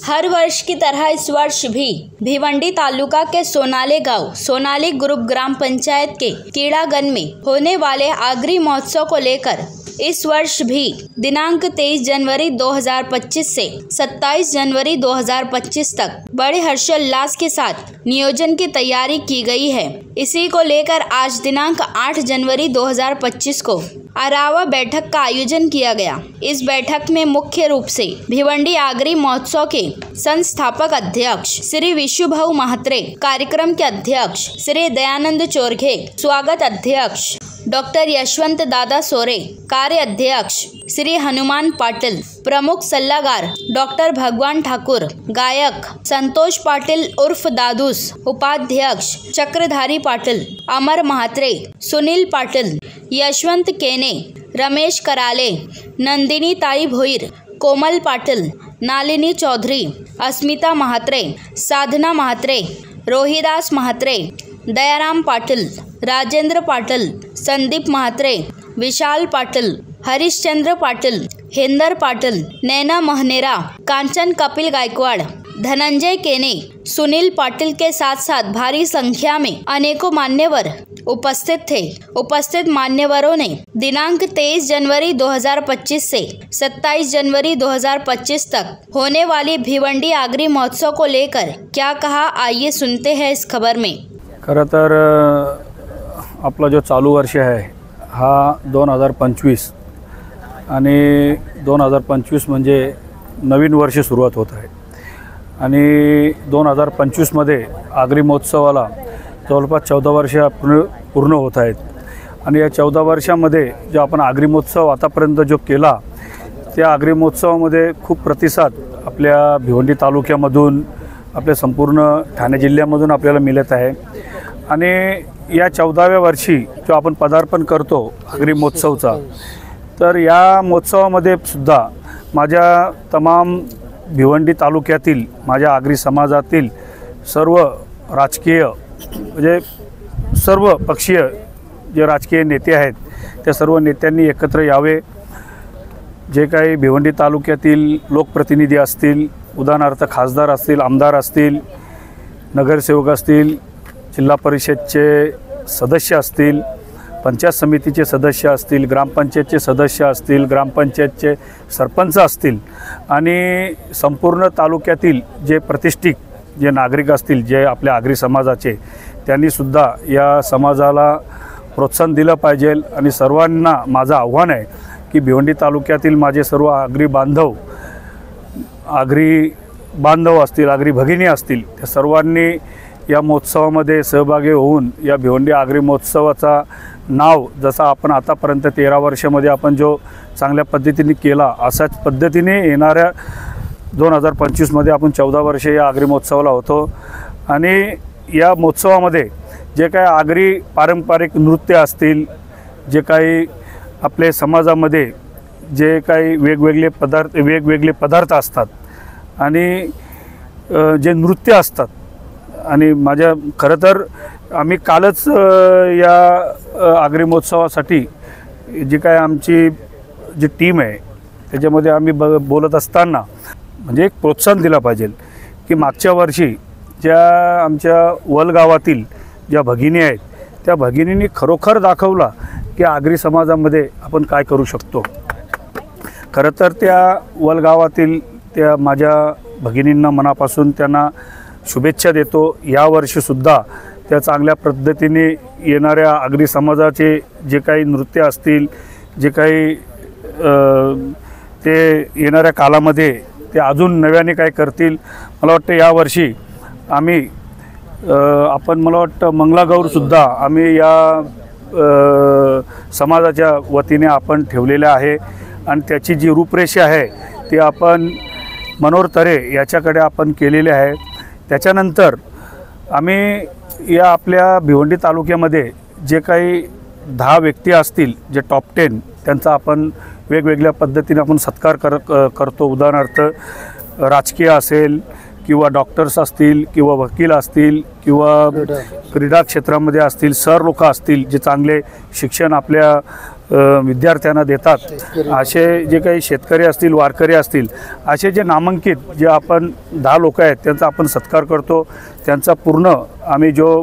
हर वर्ष की तरह इस वर्ष भी भिवंडी तालुका के सोनाली गांव सोनाली ग्रुप ग्राम पंचायत के कीड़ागन में होने वाले आगरी महोत्सव को लेकर इस वर्ष भी दिनांक 23 जनवरी 2025 से 27 जनवरी 2025 तक बड़े हर्षोल्लास के साथ नियोजन की तैयारी की गई है। इसी को लेकर आज दिनांक 8 जनवरी 2025 को अरावा बैठक का आयोजन किया गया। इस बैठक में मुख्य रूप से भिवंडी आगरी महोत्सव के संस्थापक अध्यक्ष श्री विशुभाऊ महात्रे, कार्यक्रम के अध्यक्ष श्री दयानंद चोरघे, स्वागत अध्यक्ष डॉक्टर यशवंत दादा सोरे, कार्य अध्यक्ष श्री हनुमान पाटिल, प्रमुख सल्लागार डॉक्टर भगवान ठाकुर, गायक संतोष पाटिल उर्फ दादूस, उपाध्यक्ष चक्रधारी पाटिल, अमर महात्रे, सुनील पाटिल, यशवंत केने, रमेश कराले, नंदिनी ताई भोईर, कोमल पाटिल, नालिनी चौधरी, अस्मिता महात्रे, साधना महात्रे, रोहिदास महात्रे, दयाराम पाटिल, राजेंद्र पाटिल, संदीप महात्रे, विशाल पाटिल, हरिश्चंद्र पाटिल, हेंदर पाटिल, नैना महनेरा, कांचन कपिल गायकवाड़, धनंजय केने, सुनील पाटिल के साथ साथ भारी संख्या में अनेकों मान्यवर उपस्थित थे। उपस्थित मान्यवरों ने दिनांक 23 जनवरी 2025 से 27 जनवरी 2025 तक होने वाली भिवंडी आगरी महोत्सव को लेकर क्या कहा, आइए सुनते हैं इस खबर में। खरं तर आपला जो चालू वर्ष आहे हा 2025 आणि 2025 म्हणजे नवीन वर्ष सुरुवात होत आहे आणि 2025 मध्ये आगरी महोत्सवाला जवळपास 14 वर्ष पूर्ण होत आहेत आणि या 14 वर्षामध्ये जो आपण आगरी महोत्सव आतापर्यंत जो केला त्या आगरी महोत्सवामध्ये खूप प्रतिसाद आपल्या भिवंडी तालुक्यामधून आपल्या संपूर्ण ठाणे जिल्ह्यामधून आपल्याला मिळत आहे आणि या 14व्या वर्षी जो आपण पदार्पण करतो आगरी महोत्सवचा, तर या महोत्सवामध्ये सुद्धा माझ्या तमाम भिवंडी तालुक्यातील माझ्या आगरी समाजातील सर्व राजकीय म्हणजे सर्व पक्षीय जे राजकीय नेते आहेत त्या सर्व नेत्यांनी एकत्र यावे। जे काही भिवंडी तालुक्यातील लोकप्रतिनिधी असतील, उदाहरणार्थ खासदार असतील, आमदार असतील, नगरसेवक असतील, जिल्हा परिषदचे सदस्य असतील, पंचायत समितीचे सदस्य असतील, ग्रामपंचायतचे सदस्य असतील, ग्रामपंचायतचे सरपंच असतील आणि संपूर्ण तालुक्यातील जे प्रतिष्ठित जे नागरिक असतील जे आपल्या आगरी समाजाचे, त्यांनीसुद्धा या समाजाला प्रोत्साहन दिलं पाहिजे आणि सर्वांना माझं आव्हान आहे की भिवंडी तालुक्यातील माझे सर्व आगरी बांधव असतील, आगरी भगिनी असतील, त्या सर्वांनी या महोत्सवामध्ये सहभागी होऊन या भिवंडी आगरी महोत्सवाचा नाव जसा आपण आतापर्यंत 13 वर्षामध्ये आपण जो चांगल्या पद्धतीने केला अशाच पद्धतीने येणाऱ्या 2025 मध्ये आपण 14 वर्ष या आगरी महोत्सवाला होतो आणि या महोत्सवामध्ये जे काही आगरी पारंपरिक नृत्य असतील, जे काही आपले समाजामध्ये जे काही वेगवेगळे पदार्थ असतात आणि जे नृत्य असतात आणि माझ्या खरं तर आम्ही कालच या आगरी महोत्सवासाठी जी काय आमची जी टीम आहे त्याच्यामध्ये आम्ही बोलत असताना म्हणजे एक प्रोत्साहन दिला पाहिजे की मागच्या वर्षी ज्या आमच्या वलगावातील ज्या भगिनी आहेत त्या भगिनींनी खरोखर दाखवला की आगरी समाजामध्ये आपण काय करू शकतो। खरं तर त्या वलगावातील त्या माझ्या भगिनींना मनापासून त्यांना शुभेच्छा देतो। या वर्षीसुद्धा त्या चांगल्या पद्धतीने येणाऱ्या आगरी समाजाचे जे काही नृत्य असतील, जे काही ते येणाऱ्या कालामध्ये ते अजून नव्याने काय करतील। मला वाटतं यावर्षी आम्ही मला वाटतं मंगलागौरसुद्धा आम्ही या समाजाच्या वतीने आपण ठेवलेले आहे आणि त्याची जी रूपरेषा आहे ती आपण मनोहर तरे याच्याकडे आपण केलेली आहे। त्याच्यानंतर आम्ही या आपल्या भिवंडी तालुक्यामध्ये जे काही 10 व्यक्ती असतील जे टॉप 10 त्यांचा आपण वेगवेगळ्या पद्धतीने आपण सत्कार करतो। उदाहरणार्थ राजकीय असेल किंवा डॉक्टर्स असतील किंवा वकील असतील किंवा क्रीडा क्षेत्रामध्ये असतील, सर लोक असतील जे चांगले शिक्षण आपल्या विद्यार्थ्यांना देतात, असे जे काही शेतकरी असतील, वारकरी असतील, असे जे नामांकित जे आपण 10 लोक आहेत त्यांचा आपण सत्कार करतो। त्यांचा पूर्ण आम्ही जो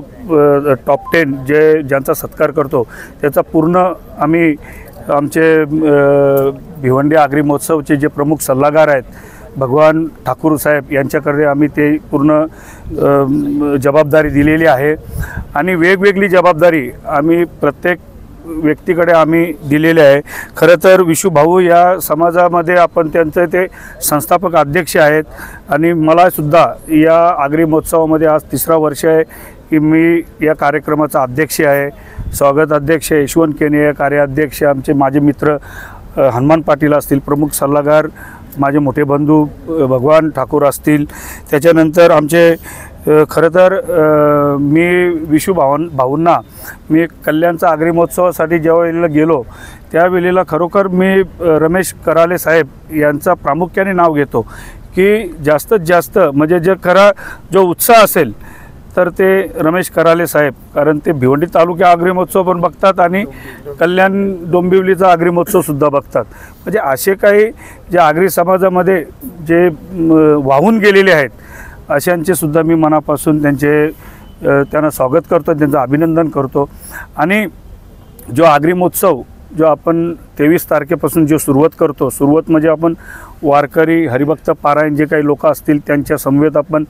टॉप 10 ज्यांचा सत्कार करतो त्याचा पूर्ण आम्ही आमचे भिवंडी आगरी महोत्सवचे जे प्रमुख सल्लागार आहेत भगवान ठाकूर साहेब यांच्याकडे आम्ही ते पूर्ण जबाबदारी दिलेली आहे आणि वेगवेगळी जबाबदारी आम्ही प्रत्येक व्यक्तीकडे आम्ही दिलेले आहे। खरं तर विशू भाऊ या समाजामध्ये आपण त्यांचे ते संस्थापक अध्यक्ष आहेत आणि मला सुद्धा या आगरी महोत्सवामध्ये आज 3रा वर्ष आहे की मी या कार्यक्रमाचा अध्यक्ष आहे। स्वागत अध्यक्ष यशवंत केने, कार्याध्यक्ष आमचे माझे मित्र हनुमान पाटील असतील, प्रमुख सल्लागार माझे मोठे बंधू भगवान ठाकूर असतील, त्याच्यानंतर आमचे खरं तर मी विशू भाऊंना मी कल्याणचा आगरी महोत्सवासाठी जेव्हा गेलो त्यावेळेला खरोखर मी रमेश कराले साहेब यांचा प्रामुख्याने नाव घेतो की जास्तीत जास्त म्हणजे जे खरा जो उत्साह असेल तर ते रमेश कराले साहेब, कारण ते भिवंडी तालुक्या आगरी महोत्सव पण बघतात आणि कल्याण डोंबिवलीचा आगरी महोत्सवसुद्धा बघतात। म्हणजे असे काही जे आगरी समाजामध्ये जे वाहून गेलेले आहेत अशांचे सुद्धा मी मनापासून त्यांना स्वागत करतो, त्यांचं अभिनंदन करतो। आणि जो आगरी महोत्सव जो आपण 23 तारखेपासून जो सुरुवात करतो, सुरुवात म्हणजे आपण वारकरी हरिभक्त पारायण जे काही लोक असतील त्यांच्या समवेत आपण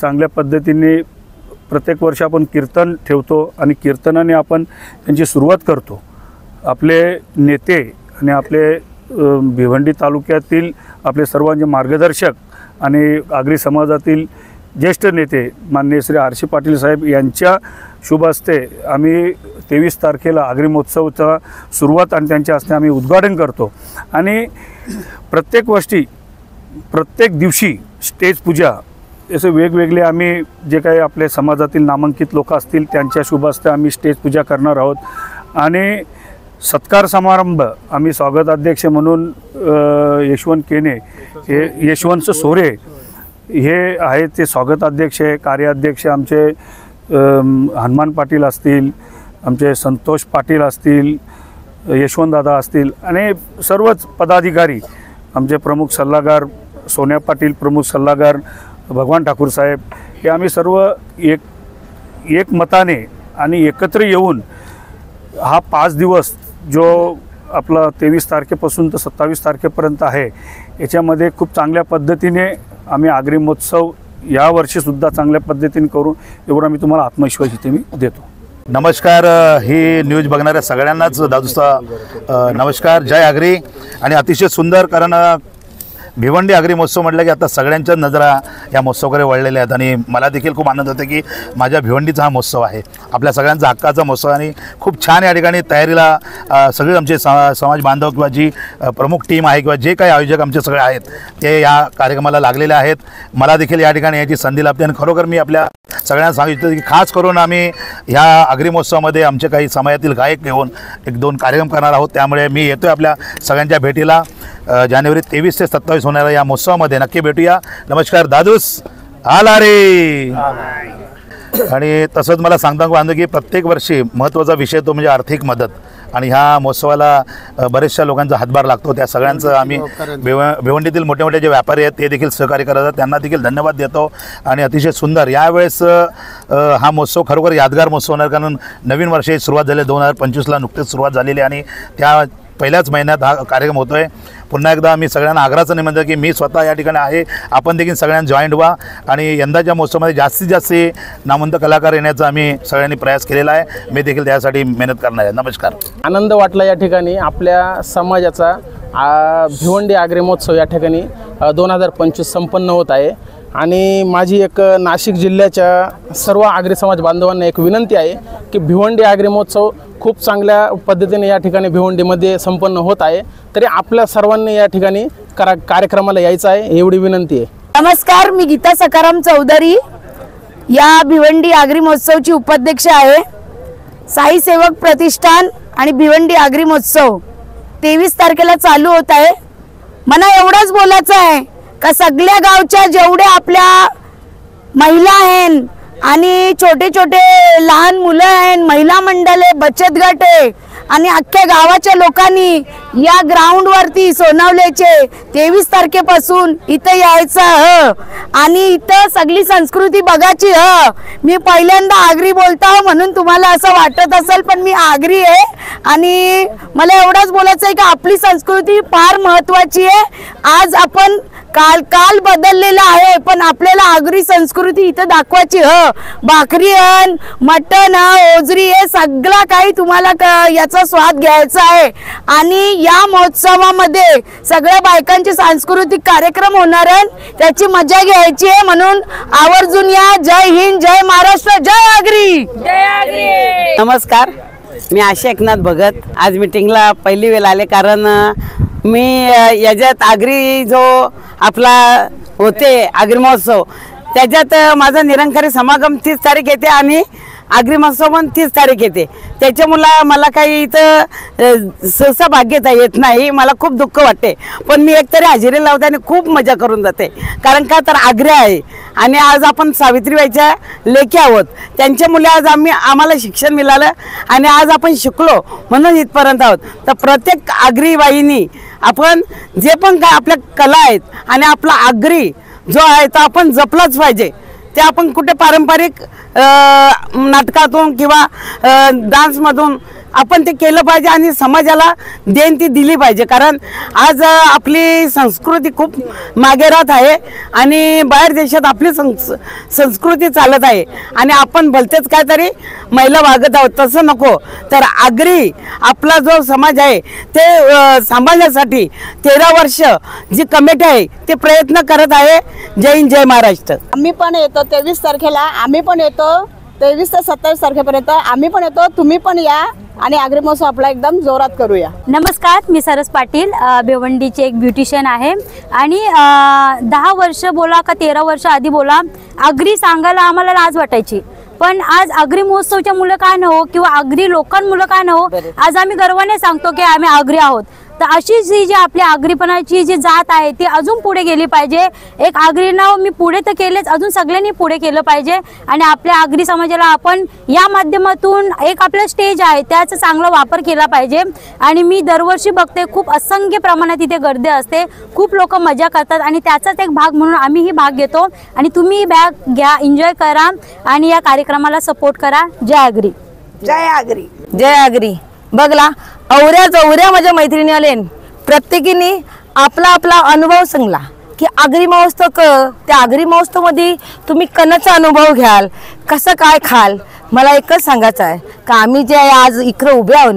चांगल्या पद्धतीने प्रत्येक वर्षी आपण कीर्तन ठेवतो आणि कीर्तनाने आपण त्यांची सुरुवात करतो। आपले नेते आणि आपले भिवंडी तालुक्यातील आपले सर्वांचे मार्गदर्शक आणि आगरी समाजातील ज्येष्ठ नेते माननीय श्री आरशी पाटील साहेब यांच्या शुभ हस्ते आम्ही 23 तारखेला आगरी महोत्सवाचा सुरुवात आणि त्यांच्या हस्ते आम्ही उद्घाटन करतो। आणि प्रत्येक गोष्टी प्रत्येक दिवशी स्टेज पूजा असे वेगवेगळे आम्ही जे काही आपले समाजातील नामांकित लोक असतील त्यांच्या शुभ हस्ते आम्ही स्टेज पूजा करणार आहोत। आणि सत्कार समारंभ आम्ही स्वागत अध्यक्ष म्हणून यशवंत केने हे यशवंत सोरे हे आहेत ते स्वागत अध्यक्ष आहे। कार्याध्यक्ष आमचे हनुमान पाटील असतील, आमचे संतोष पाटील असतील, यशवंत दादा असतील आणि सर्वच पदाधिकारी आमचे प्रमुख सल्लागार सोन्या पाटील, प्रमुख सल्लागार भगवान ठाकूर साहेब हे आम्ही सर्व एक मताने आणि एकत्र येऊन हा 5 दिवस जो आपला 23 तारखेपासून तर 27 तारखेपर्यंत आहे याच्यामध्ये खूप चांगल्या पद्धतीने आम्ही आगरी महोत्सव यावर्षीसुद्धा चांगल्या पद्धतीने करू एवढा मी तुम्हाला आत्मविश्वास इथे मी देतो। नमस्कार, ही न्यूज बघणाऱ्या सगळ्यांनाच दादूचा नमस्कार, जय आगरी। आणि अतिशय सुंदर, कारण भिवंडी आगरी महोत्सव म्हटलं की आता सगळ्यांच्या नजरा या महोत्सवाकडे वळलेल्या आहेत आणि मला देखील खूप आनंद होतो की माझ्या भिवंडीचा हा महोत्सव आहे, आपल्या सगळ्यांचा हक्काचा महोत्सव आणि खूप छान या ठिकाणी तयारीला सगळे आमचे समाज बांधव किंवा जी प्रमुख टीम आहे किंवा जे काही आयोजक आमचे सगळे आहेत ते या कार्यक्रमाला लागलेले आहेत। मला देखील या ठिकाणी याची संधी लाभते आणि खरोखर मी आपल्या सगळ्यांना सांगितलं की खास करून आम्ही ह्या आगरी महोत्सवामध्ये आमचे काही समाजातील गायक घेऊन 1-2 कार्यक्रम करणार आहोत, त्यामुळे मी येतोय आपल्या सगळ्यांच्या भेटीला। जानेवारी 23 ते 27 होणाऱ्या या महोत्सवामध्ये नक्की भेटूया। नमस्कार दादूस, आला रे। आणि तसंच मला सांगता बांधव की प्रत्येक वर्षी महत्त्वाचा विषय तो म्हणजे आर्थिक मदत आणि ह्या महोत्सवाला बरेचशा लोकांचा हातभार लागतो, त्या सगळ्यांचं आम्ही भिवंडीतील मोठे मोठे जे व्यापारी आहेत ते देखील सहकार्य करतात, त्यांना देखील धन्यवाद देतो। आणि अतिशय सुंदर यावेळेस हा महोत्सव खरोखर यादगार महोत्सव होणार, कारण नवीन वर्षाची सुरुवात झाली 2025ला नुकतीच सुरुवात झालेली आणि त्या पहिल्याच महिन्यात हा कार्यक्रम होतो आहे। पुन्हा एकदा मी सगळ्यांना आग्रहाचं निमंत्रण की मी स्वतः या ठिकाणी आहे, आपण देखील सगळ्यांना जॉईंट व्हा आणि यंदाच्या महोत्सवामध्ये जास्तीत जास्त नामवंत कलाकार येण्याचा आम्ही सगळ्यांनी प्रयास केलेला आहे, मी देखील त्यासाठी मेहनत करणार आहे। नमस्कार, आनंद वाटला या ठिकाणी आपल्या समाजाचा भिवंडी आगरी महोत्सव या ठिकाणी 2025 संपन्न होत आहे। आणि माझी एक नाशिक जिल्ह्याच्या सर्व आगरी समाज बांधवांना एक विनंती आहे की भिवंडी आगरी महोत्सव खूप चांगल्या पद्धतीने या ठिकाणी भिवंडीमध्ये संपन्न होत आहे, तरी आपल्या सर्वांनी या ठिकाणी कार्यक्रमाला यायचं आहे एवढी विनंती आहे। नमस्कार, मी गीता सकाराम चौधरी या भिवंडी आगरी महोत्सवची उपाध्यक्ष आहे। साई सेवक प्रतिष्ठान आणि भिवंडी आगरी महोत्सव 23 तारखेला चालू होत आहे। मला एवढंच बोलायचं आहे का सगळ्या गावच्या जेवढे आपल्या महिला आहेत आणि छोटे छोटे लहान मुलं आहेत, महिला मंडळ आहे, बचत गट आहे आणि अख्ख्या गावाच्या लोकांनी या ग्राउंड वरती सोनावल्याचे 23 तारखेपासून इथं यायचं आणि इथं सगळी संस्कृती बघायची. मी पहिल्यांदा आगरी बोलता म्हणून तुम्हाला असं वाटत असेल, पण मी आगरी आहे आणि मला एवढंच बोलायचं आहे की आपली संस्कृती फार महत्त्वाची आहे. आज आपण काल बदललेला आहे, पण आपल्याला आगरी संस्कृती इथं दाखवायची. भाकरी मटण ओजरी हे सगळं काही तुम्हाला याचा स्वाद घ्यायचा आहे आणि या महोत्सवामध्ये सगळ्या बायकांचे सांस्कृतिक कार्यक्रम होणार आहेत, त्याची मजा घ्यायची आहे. म्हणून आवर्जून या. जय हिंद, जय महाराष्ट्र, जय आगरी. नमस्कार, मी आशा एकनाथ भगत. आज मीटिंगला पहिली वेळ आले कारण मी याच्यात आगरी जो आपला होते आगरी महोत्सव त्याच्यात माझा निरंकारी समागम 30 तारीख येते आणि आगरी महोत्सव पण 30 तारीख येते. त्याच्यामुळे मला काही इथं सहसा भाग घेता येत नाही. मला खूप दुःख वाटते, पण मी एकतरी हजेरी लावते आणि खूप मजा करून जाते. कारण का तर आगरी आहे आणि आज आपण सावित्रीबाईच्या लेकी आहोत. त्यांच्यामुळे आज आम्हाला शिक्षण मिळालं आणि आज आपण शिकलो म्हणून इथपर्यंत आहोत. तर प्रत्येक आगरी बाईंनी आपण जे पण काय आपल्या कला आहेत आणि आपला आगरी जो आहे तो आपण जपलाच पाहिजे. ते आपण कुठे पारंपरिक नाटकातून किंवा डान्समधून आपण ते केलं पाहिजे आणि समाजाला देण ती दिली पाहिजे. कारण आज आपली संस्कृती खूप मागे राहत आहे आणि बाहेर देशात आपली संस्कृती चालत आहे आणि आपण भलतेच काहीतरी महिला वागत आहोत. तसं नको. तर आगरी आपला जो समाज आहे ते सांभाळण्यासाठी 13 वर्ष जी कमिटी आहे ते प्रयत्न करत आहे. जय हिंद, जय महाराष्ट्र. आम्ही पण येतो 23 तारखेला. आम्ही पण येतो 23 ते 27 तारखेपर्यंत आम्ही पण येतो. तुम्ही पण या आणि आगरी महोत्सव आपला एकदम जोरात करूया. नमस्कार, मी सरस पाटील, भिवंडीचे एक ब्युटिशियन आहे आणि 10 वर्ष बोला का 13 वर्ष आधी बोला आगरी सांगायला आम्हाला लाज वाटायची. पण आज आगरी महोत्सवच्या मुलं काय न हो किंवा आगरी लोकांमुलं काय न हो, आज आम्ही गर्वाने सांगतो की आम्ही आगरी आहोत. तर अशीच ही जी आपल्या आगरीपणाची जी जात आहे ती अजून पुढे गेली पाहिजे. एक आगरी नाव मी पुढे तर केलेच, अजून सगळ्यांनी पुढे केलं पाहिजे आणि आपल्या आगरी समाजाला आपण या माध्यमातून एक आपलं स्टेज आहे त्याचा चांगला वापर केला पाहिजे. आणि मी दरवर्षी बघते खूप असंख्य प्रमाणात इथे गर्दी असते, खूप लोक मजा करतात आणि त्याचाच एक भाग म्हणून आम्हीही भाग घेतो आणि तुम्ही भाग घ्या, एन्जॉय करा आणि या कार्यक्रमाला सपोर्ट करा. जय आगरी. जय आगरी. जय आगरी. बघला औऱ्या माझ्या मैत्रिणी आले, प्रत्येकीने आपला आपला अनुभव सांगला की आगरी महोत्सव त्या आगरी महोत्सव मध्ये तुम्ही कणाचा अनुभव घ्याल, कसं काय खाल. मला एकच सांगायचं आहे का आम्ही जे आज इकडे उभे आहो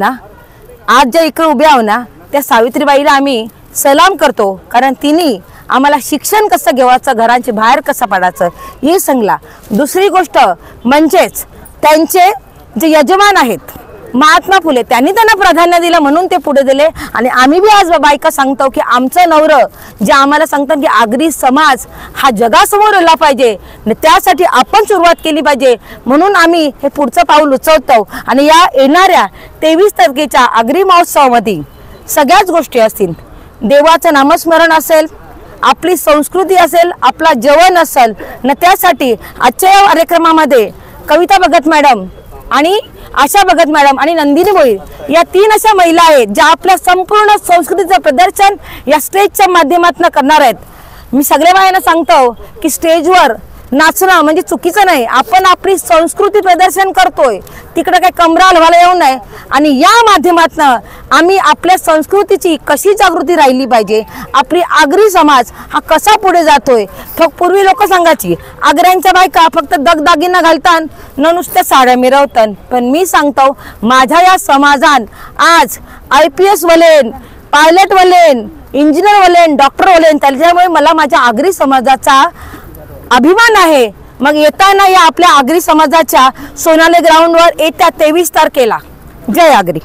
ना, त्या सावित्रीबाईला आम्ही सलाम करतो. कारण तिने आम्हाला शिक्षण कसं घेवायचं, घरांचे बाहेर कसं पडायचं हे सांगला. दुसरी गोष्ट म्हणजेच त्यांचे जे यजमान आहेत महात्मा फुले, त्यांनी त्यांना प्राधान्य दिलं म्हणून ते पुढे दिले. आणि आम्ही बी आज बायका सांगतो की आमचं नवरं जे आम्हाला सांगतात की आगरी समाज हा जगासमोर आला पाहिजे आणि त्यासाठी आपण सुरुवात केली पाहिजे. म्हणून आम्ही हे पुढचं पाऊल उचलतो आणि या येणाऱ्या 23 तारखेच्या आगरी महोत्सवामध्ये सगळ्याच गोष्टी असतील. देवाचं नामस्मरण असेल, आपली संस्कृती असेल, आपला जेवण असेल आणि त्यासाठी आजच्या या कार्यक्रमामध्ये कविता भगत मॅडम आणि आशा भगत मॅडम आणि नंदिनी भोईर या 3 अशा महिला आहेत ज्या आपल्या संपूर्ण संस्कृतीचं प्रदर्शन या स्टेजच्या माध्यमातून करणार आहेत. मी सगळ्या बायांना सांगतो की स्टेजवर नाचणं म्हणजे चुकीचं नाही. आपण आपली संस्कृती प्रदर्शन करतोय, तिकडे काही कमरा हलवायला येऊ नये आणि या माध्यमातून आम्ही आपल्या संस्कृतीची कशी जागृती राहिली पाहिजे, आपली आगरी समाज हा कसा पुढे जातोय. पूर्वी लोक सांगायची आगऱ्यांच्या बायका फक्त दगदागिना घालतात न नुसत्या साड्या मिरवतात. पण मी सांगतो माझ्या या समाजात आज IPS valine, pilot valine, engineer valine, doctor valine, त्याच्यामुळे मला माझ्या आगरी समाजाचा अभिमान आहे. मग येताना या आपल्या आगरी समाजाच्या सोनाले ग्राउंडवर येत्या 23 तारखेला. जय आगरी.